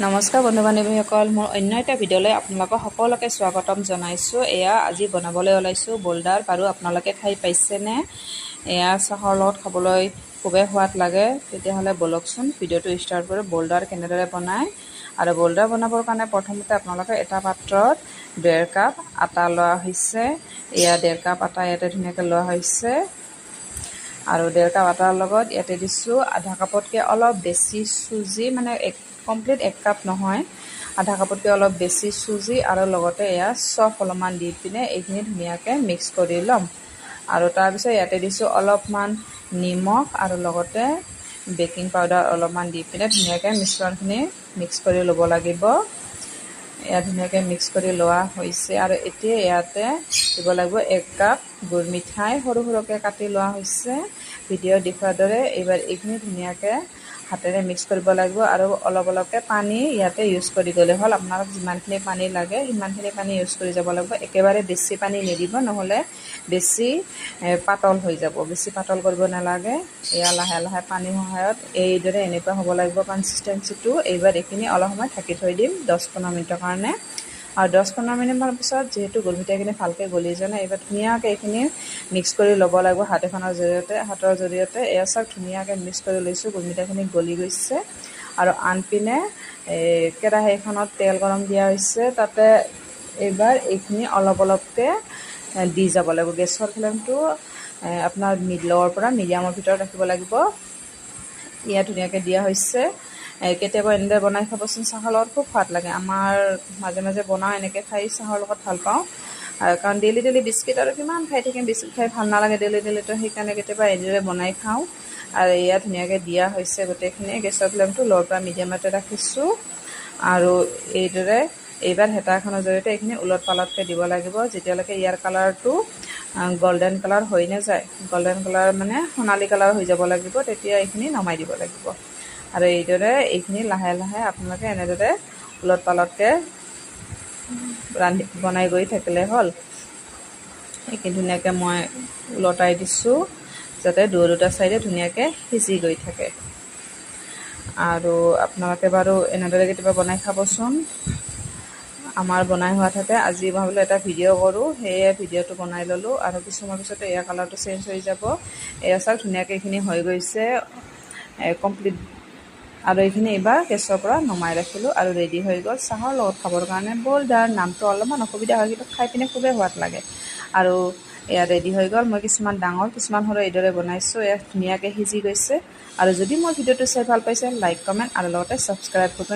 নমস্কাৰ বন্ধু বান্ধৱীসকল, মোৰ অন্য এটা ভিডিঅ'লৈ আপোনালোকক সকলোকে স্বাগতম জনাইছোঁ। এয়া আজি বনাবলৈ ওলাইছোঁ বোল্ডাৰ পাৰু। আপোনালোকে খাই পাইছেনে? এয়া চাহৰ লগত খাবলৈ খুবেই সোৱাদ লাগে। তেতিয়াহ'লে বলকচোন ভিডিঅ'টো ষ্টাৰ্ট কৰি বোল্ডাৰ কেনেদৰে বনায়। আৰু বোল্ডাৰ বনাবৰ কাৰণে প্ৰথমতে আপোনালোকে এটা পাত্ৰত 1.5 কাপ আটা লোৱা হৈছে। এয়া 1.5 কাপ আটা ইয়াতে ধুনীয়াকৈ লোৱা হৈছে। আৰু 1.5 কাপ আটাৰ লগত ইয়াতে দিছোঁ আধা কাপতকৈ অলপ বেছি চুজি, মানে কমপ্লিট 1 কাপ নহয়, আধা কাপতকৈ অলপ বেছি চুজি আৰু লগতে এয়া চফ অলপমান দি পিনে এইখিনি ধুনীয়াকৈ মিক্স কৰি ল'ম। আৰু তাৰপিছত ইয়াতে দিছোঁ অলপমান নিমখ আৰু লগতে বেকিং পাউডাৰ অলপমান দি পিনে ধুনীয়াকৈ মিশ্ৰণখিনি মিক্স কৰি ল'ব লাগিব। এয়া ধুনীয়াকৈ মিক্স কৰি লোৱা হৈছে। আৰু এতিয়া ইয়াতে দিব লাগিব 1 কাপ গুৰ মিঠাই সৰু সৰুকৈ কাটি লোৱা হৈছে ভিডিঅ'ত দেখুৱাৰ দৰে। এইবাৰ এইখিনি ধুনীয়াকৈ হাতেৰে মিক্স কৰিব লাগিব আৰু অলপ অলপকৈ পানী ইয়াতে ইউজ কৰি গ'লে হ'ল। আপোনালোক যিমানখিনি পানী লাগে সিমানখিনি পানী ইউজ কৰি যাব লাগিব। একেবাৰে বেছি পানী নিদিব, নহ'লে বেছি পাতল হৈ যাব। বেছি পাতল কৰিব নালাগে। এয়া লাহে লাহে পানীৰ সহায়ত এইদৰে এনেকুৱা হ'ব লাগিব কনচিষ্টেঞ্চিটো। এইবাৰ এইখিনি অলপ সময় ঢাকি থৈ দিম 10-15 মিনিটৰ কাৰণে। আৰু 10-15 মিনিটমান পিছত যিহেতু গুৰ মিঠাইখিনি ভালকৈ গলি যোৱা নাই, এইবাৰ ধুনীয়াকৈ এইখিনি মিক্স কৰি ল'ব লাগিব হাতৰ জৰিয়তে। এয়া চাওক ধুনীয়াকৈ মিক্স কৰি লৈছোঁ, গুৰ মিঠাইখিনি গলি গৈছে। আৰু আনপিনে কেৰাহীখনত তেল গৰম দিয়া হৈছে। তাতে এইবাৰ এইখিনি অলপ অলপকৈ দি যাব লাগিব। গেছৰ ফ্লেমটো আপোনাৰ ল'ৰ পৰা মিডিয়ামৰ ভিতৰত ৰাখিব লাগিব। ইয়াত ধুনীয়াকৈ দিয়া হৈছে। কেতিয়াবা এনেদৰে বনাই খাবচোন, চাহৰ লগত খুব সোৱাদ লাগে। আমাৰ মাজে মাজে বনাওঁ এনেকৈ, খাই চাহৰ লগত ভাল পাওঁ। কাৰণ ডেইলি বিস্কিট আৰু কিমান খাই থাকিম, বিস্কিট খাই ভাল নালাগে ডেইলি। সেইকাৰণে কেতিয়াবা এনেদৰে বনাই খাওঁ। আৰু ইয়াত ধুনীয়াকৈ দিয়া হৈছে গোটেইখিনি। গেছৰ ফ্লেমটো ল'ৰ পৰা মিডিয়ামতে ৰাখিছোঁ। আৰু এইদৰে এইবাৰ হেতা এখনৰ জৰিয়তে এইখিনি ওলট পালটকৈ দিব লাগিব যেতিয়ালৈকে ইয়াৰ কালাৰটো গল্ডেন কালাৰ হৈ নাযায়। গল্ডেন কালাৰ মানে সোণালী কালাৰ হৈ যাব লাগিব, তেতিয়া এইখিনি নমাই দিব লাগিব। আৰু এইদৰে এইখিনি লাহে লাহে আপোনালোকে এনেদৰে ওলট পালটকৈ বনাই গৈ থাকিলে হ'ল। এইখিনি ধুনীয়াকৈ মই ওলটাই দিছোঁ যাতে দুটা চাইডে ধুনীয়াকৈ সিজি গৈ থাকে। আৰু আপোনালোকে বাৰু এনেদৰে কেতিয়াবা বনাই খাবচোন। আমাৰ বনাই হোৱা থাকে। আজি মই বোলো এটা ভিডিঅ' কৰোঁ, সেয়ে ভিডিঅ'টো বনাই ল'লোঁ। আৰু কিছুমান পিছতে এয়া কালাৰটো চেঞ্জ হৈ যাব। এয়া চাওক ধুনীয়াকৈ এইখিনি হৈ গৈছে কমপ্লিট। আৰু এইখিনি এইবাৰ গেছৰ পৰা নমাই ৰাখিলোঁ আৰু ৰেডি হৈ গ'ল চাহৰ লগত খাবৰ কাৰণে বোল্ডাৰ। নামটো অলপমান অসুবিধা হয়, কিন্তু খাই পিনে খুবেই সোৱাদ লাগে। আৰু এয়া ৰেডি হৈ গ'ল। মই কিছুমান ডাঙৰ কিছুমান সৰু এইদৰে বনাইছোঁ। এয়া ধুনীয়াকৈ সিজি গৈছে। আৰু যদি মোৰ ভিডিঅ'টো চাই ভাল পাইছে, লাইক, কমেণ্ট আৰু লগতে ছাবস্ক্ৰাইব কৰিব